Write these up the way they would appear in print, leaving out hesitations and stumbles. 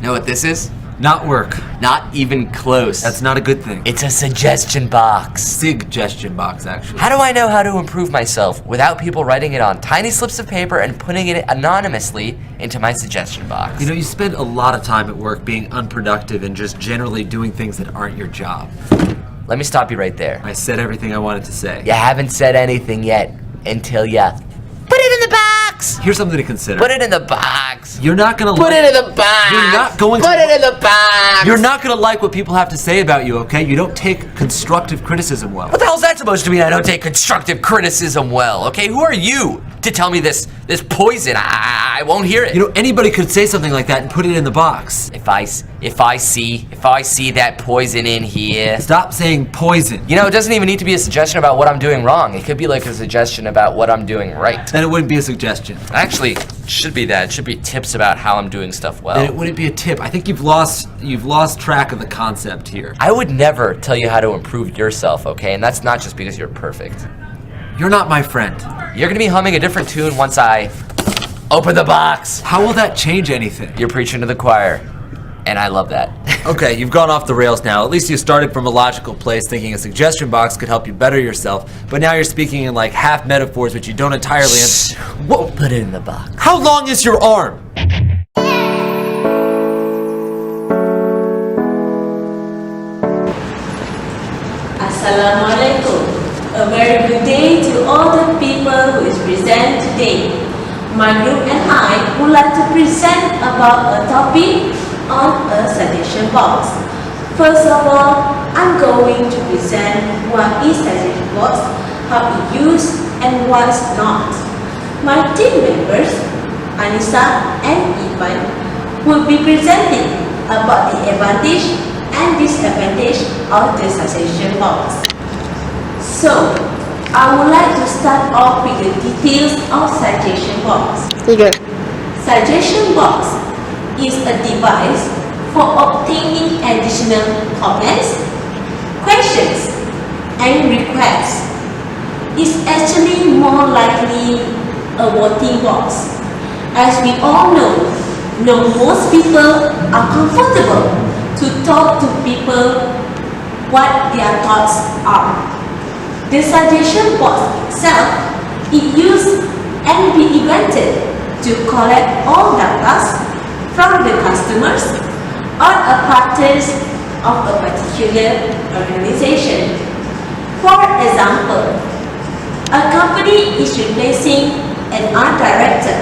Know what this is? Not work. Not even close. That's not a good thing. It's a suggestion box. Suggestion box, actually. How do I know how to improve myself without people writing it on tiny slips of paper and putting it anonymously into my suggestion box? You know, you spend a lot of time at work being unproductive and just generally doing things that aren't your job. Let me stop you right there. I said everything I wanted to say. You haven't said anything yet until you put it in the box. Here's something to consider. Put it in the box. You're not gonna Put it in the box. You're not going to Put it in the box. You're not gonna like what people have to say about you, okay? You don't take constructive criticism well. What the hell's that supposed to mean? I don't take constructive criticism well, okay? Who are you to tell me this poison? I won't hear it. You know, anybody could say something like that and put it in the box. If I see that poison in here. Stop saying poison. You know, it doesn't even need to be a suggestion about what I'm doing wrong. It could be like a suggestion about what I'm doing right. Then it wouldn't be a suggestion. Actually, it should be that. It should be tips about how I'm doing stuff well. Then it wouldn't be a tip. I think you've lost track of the concept here. I would never tell you how to improve yourself, okay? And that's not just because you're perfect. You're not my friend. You're gonna be humming a different tune once I open the box. How will that change anything? You're preaching to the choir, and I love that. Okay, you've gone off the rails now. At least you started from a logical place thinking a suggestion box could help you better yourself, but now you're speaking in like half metaphors which you don't entirely Whoa, put it in the box. How long is your arm? Assalamualaikum. A very good day to all the people who is present today. My group and I would like to present about a topic on a suggestion box. First of all, I'm going to present what is suggestion box, how it used and what's not. My team members, Annisa and Irfan, will be presenting about the advantage and disadvantage of the suggestion box. So, I would like to start off with the details of suggestion box. Suggestion box is a device for obtaining additional comments, questions, and requests. It's actually more likely a voting box. As we all know, most people are comfortable to talk to people what their thoughts are. The suggestion box itself is used and be invented to collect all data from the customers or a partners of a particular organization. For example, a company is replacing an art director.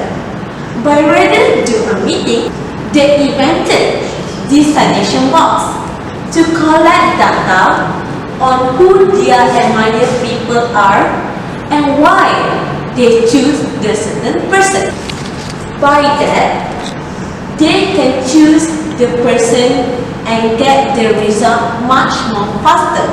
By rather do a meeting, they invented this suggestion box to collect data on who their admired people are and why they choose the certain person. By that, they can choose the person and get the result much more faster.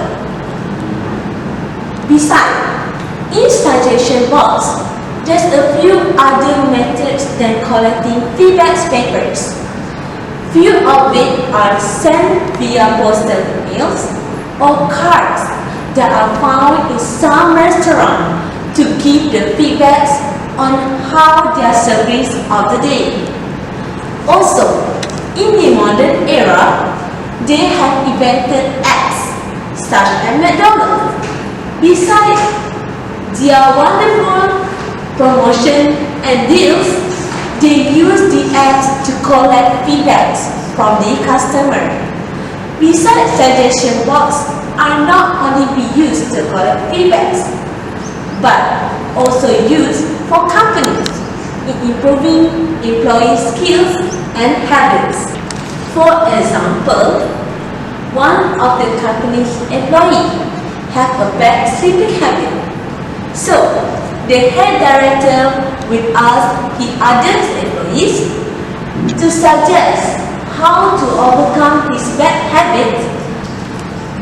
Besides, in suggestion box, there's a few other methods than collecting feedback papers. Few of it are sent via postal emails or cards that are found in some restaurants to give the feedbacks on how their service of the day. Also, in the modern era, they have invented apps such as McDonald's. Besides their wonderful promotion and deals, they use the apps to collect feedbacks from the customer. Besides, suggestion box are not only be used to collect feedbacks, but also used for companies in improving employee skills and habits. For example, one of the company's employees have a bad sleeping habit. So, the head director will ask the other employees to suggest how to overcome this bad habit.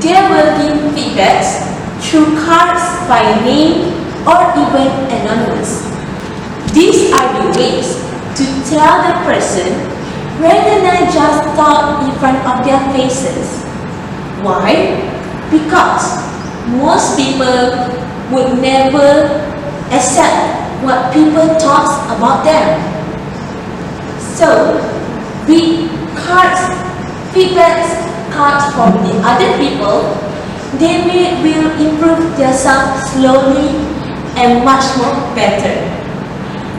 They will give feedbacks through cards by name or even anonymous. These are the ways to tell the person rather than just talk in front of their faces. Why? Because most people would never accept what people talk about them. So, with cards, feedback cards from the other people, they will improve themselves slowly and much more better.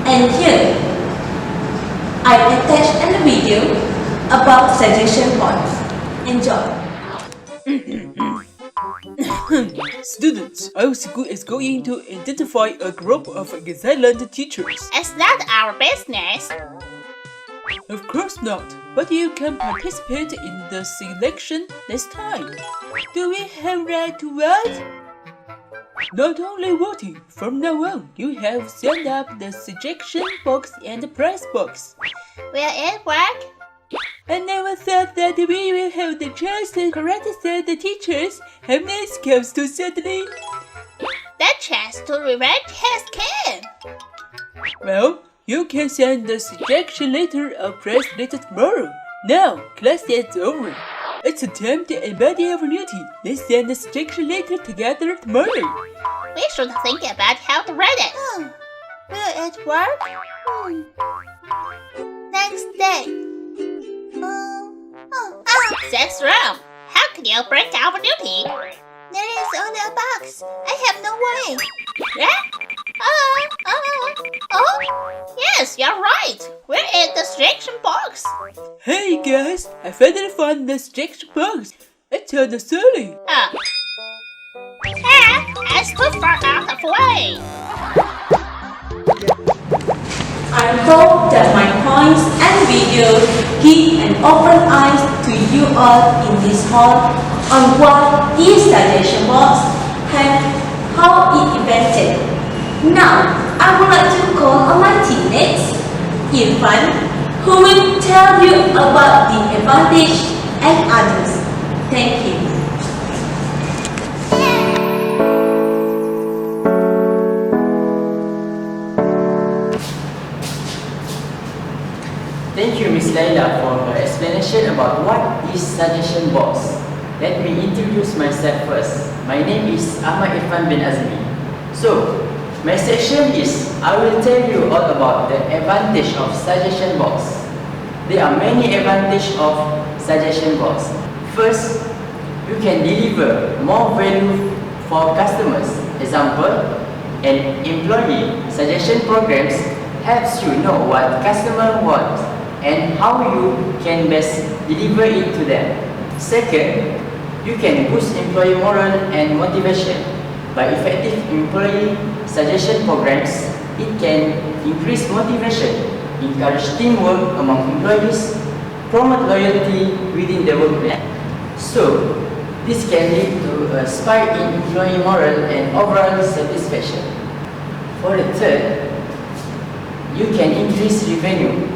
And here, I attached a video about suggestion boards. Enjoy. Students, our school is going to identify a group of excellent teachers. It's not our business. Of course not, but you can participate in the selection this time. Do we have right to vote? Not only voting, from now on you have set up the suggestion box and the prize box. Will it work? I never thought that we will have the chance to criticize the teachers have nice skills to suddenly. That chance to revenge has come. Well, you can send the suggestion letter or press later tomorrow. Now, class is over. It's a time to embody our duty. Let's send the suggestion letter together tomorrow. We should think about how to read it. Will it work? Next day. That's wrong. How can you break our duty? There is only a box. I have no way. Yeah? Yes, you're right. We're in the suggestion box. Hey guys, I finally found the suggestion box. It's on the ceiling. It's too far out of the way. I hope that my points and video give an open eyes to you all in this hall on what is suggestion box and how it invented. Now, I would like to call on my teammates, Irfan, who will tell you about the advantage and others. Thank you. Thank you, Ms. Laila, for her explanation about what is suggestion box. Let me introduce myself first. My name is Ahmad Irfan bin Azmi. So, my section is I will tell you all about the advantage of suggestion box. There are many advantages of suggestion box. First, you can deliver more value for customers. Example, an employee suggestion programs helps you know what customer wants and how you can best deliver it to them. Second, you can boost employee morale and motivation. By effective employee suggestion programs, it can increase motivation, encourage teamwork among employees, promote loyalty within the workplace. So, this can lead to a spike in employee morale and overall satisfaction. For the third, you can increase revenue.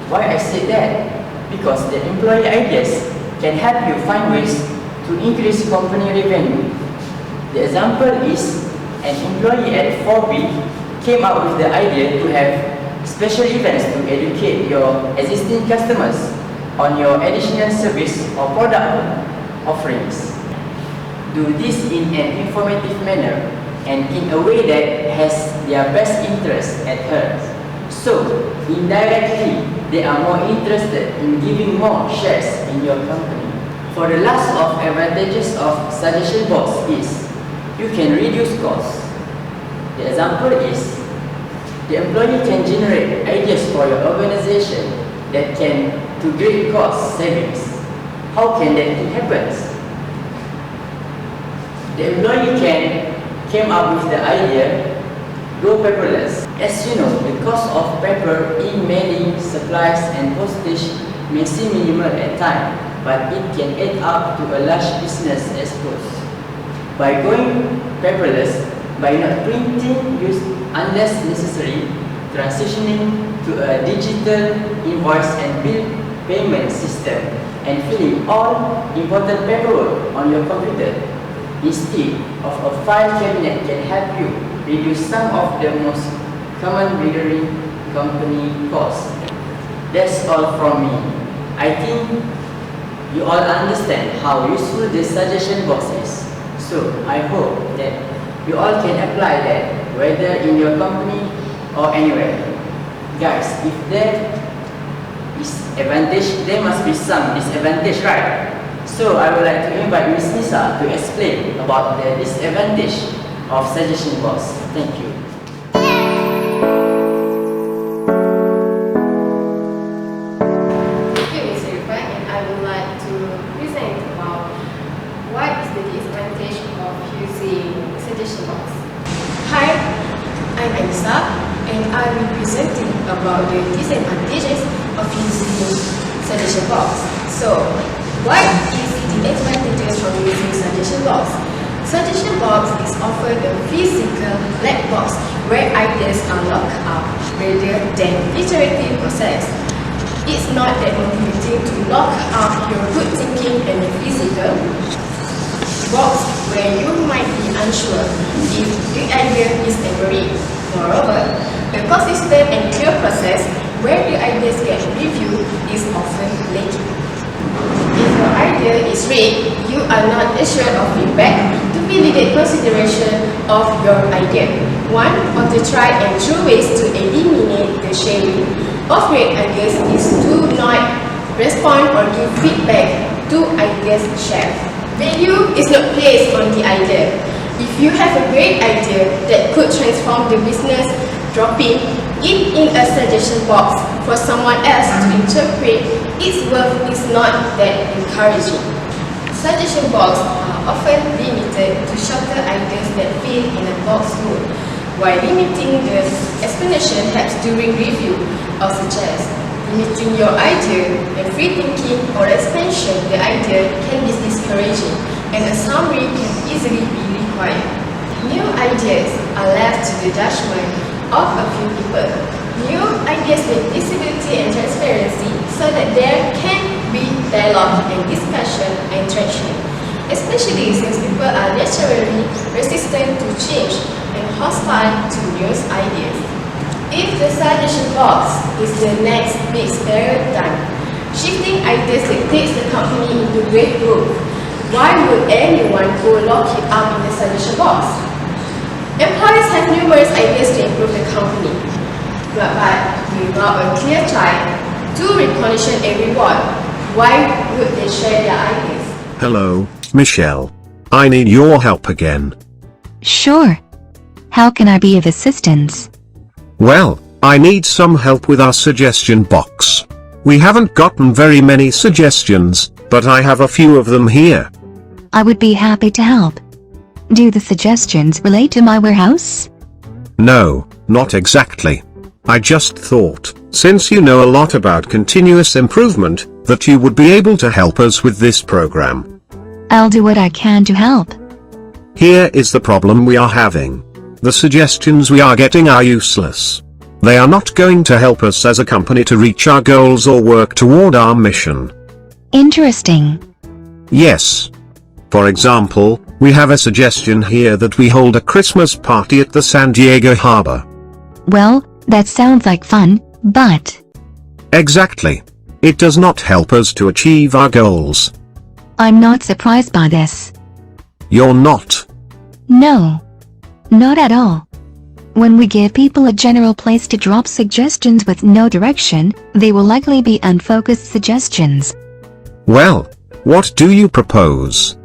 Why I said that? Because the employee ideas can help you find ways to increase company revenue. The example is an employee at 4B came up with the idea to have special events to educate your existing customers on your additional service or product offerings. Do this in an informative manner and in a way that has their best interest at heart. So, indirectly, they are more interested in giving more shares in your company. For the last of advantages of suggestion box is, you can reduce costs. The example is, the employee can generate ideas for your organization that can to great cost savings. How can that happen? The employee came up with the idea, go paperless. As you know, the cost of paper, emailing, supplies and postage may seem minimal at times, but it can add up to a large business exposed. By going paperless, by not printing unless necessary, transitioning to a digital invoice and bill payment system, and filling all important paperwork on your computer, Instead of a file cabinet can help you reduce some of the most common recurring company costs. That's all from me. I think you all understand how useful the suggestion box is. So I hope that you all can apply that whether in your company or anywhere. Guys, if there is advantage, there must be some disadvantage, right? So I would like to invite Ms. Nisa to explain about the disadvantage of suggestion box. Thank you. Thank you, Mr. Irfan, and I would like to present about what is the disadvantage of using suggestion box. Hi, I'm Annisa, and I will be presenting about the disadvantages of using suggestion box. So, what is the advantages from using suggestion box? Suggestion box is often a physical black box where ideas are locked up rather than iterative process. It's not that motivating to lock up your good thinking in a physical box where you might be unsure if the idea is ever read. Moreover, a consistent and clear process where the ideas get reviewed is often lacking. If your idea is read, you are not assured of feedback to validate consideration of your idea. One of the tried and true ways to eliminate the sharing of great ideas is to not respond or give feedback to ideas shared. Value is not placed on the idea. If you have a great idea that could transform the business, dropping it in a suggestion box for someone else to interpret, its worth is not that encouraging. Suggestion boxes are often limited to shorter ideas that fit in a box mode, while limiting the explanation helps during review or suggest. Limiting your idea and free thinking or expansion the idea can be discouraging, and a summary can easily be required. New ideas are left to the judgment of a few people. New ideas need visibility and transparency so that there can be dialogue and discussion and traction, especially since people are naturally resistant to change and hostile to new ideas. If the suggestion box is the next big paradigm, shifting ideas that takes the company into great growth, why would anyone go lock it up in the suggestion box? Employees have numerous ideas to improve the company, but without a clear track to recognition and reward, why would they share their ideas? Hello, Michelle. I need your help again. Sure. How can I be of assistance? Well, I need some help with our suggestion box. We haven't gotten very many suggestions, but I have a few of them here. I would be happy to help. Do the suggestions relate to my warehouse? No, not exactly. I just thought, since you know a lot about continuous improvement, that you would be able to help us with this program. I'll do what I can to help. Here is the problem we are having. The suggestions we are getting are useless. They are not going to help us as a company to reach our goals or work toward our mission. Interesting. Yes. For example, we have a suggestion here that we hold a Christmas party at the San Diego harbor. Well, that sounds like fun, but... Exactly. It does not help us to achieve our goals. I'm not surprised by this. You're not? No. Not at all. When we give people a general place to drop suggestions with no direction, they will likely be unfocused suggestions. Well, what do you propose?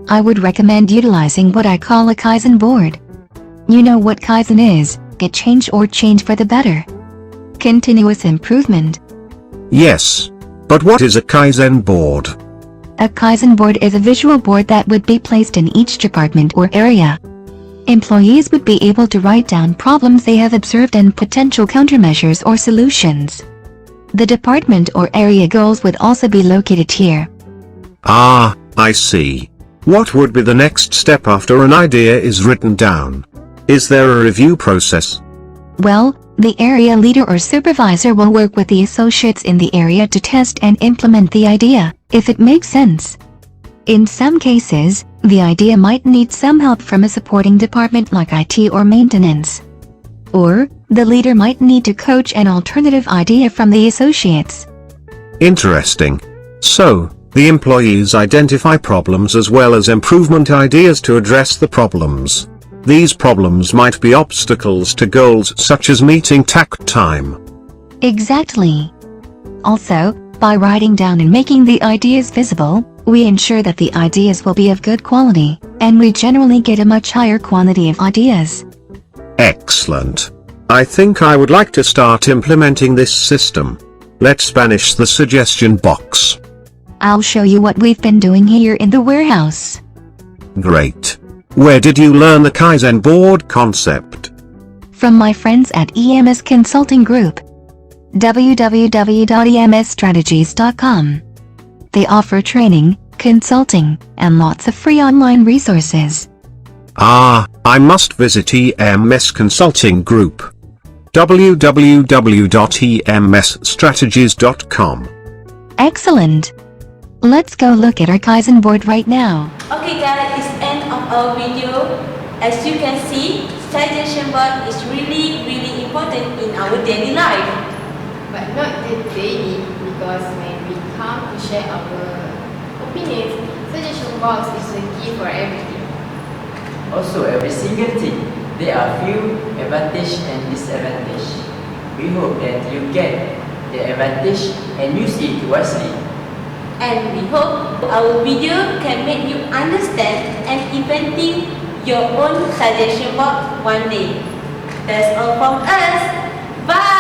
I would recommend utilizing what I call a Kaizen board. You know what Kaizen is, get change or change for the better. Continuous improvement. Yes. But what is a Kaizen board? A Kaizen board is a visual board that would be placed in each department or area. Employees would be able to write down problems they have observed and potential countermeasures or solutions. The department or area goals would also be located here. Ah, I see. What would be the next step after an idea is written down? Is there a review process? Well, the area leader or supervisor will work with the associates in the area to test and implement the idea, if it makes sense. In some cases, the idea might need some help from a supporting department like IT or maintenance. Or, the leader might need to coach an alternative idea from the associates. Interesting. So, the employees identify problems as well as improvement ideas to address the problems. These problems might be obstacles to goals such as meeting task time. Exactly. Also, by writing down and making the ideas visible, we ensure that the ideas will be of good quality, and we generally get a much higher quantity of ideas. Excellent. I think I would like to start implementing this system. Let's banish the suggestion box. I'll show you what we've been doing here in the warehouse. Great. Where did you learn the Kaizen board concept? From my friends at EMS Consulting Group. www.emsstrategies.com. They offer training, consulting, and lots of free online resources. Ah, I must visit EMS Consulting Group. www.emsstrategies.com. Excellent. Let's go look at our Kaizen board right now. Okay guys, it's end of our video. As you can see, suggestion board is really important in our daily life. But not that daily, because when we come to share our opinions, suggestion box is the key for everything. Also, every single thing, there are few advantage and disadvantage. We hope that you get the advantage and use it wisely. And we hope our video can make you understand and inventing your own suggestion box one day. That's all from us. Bye!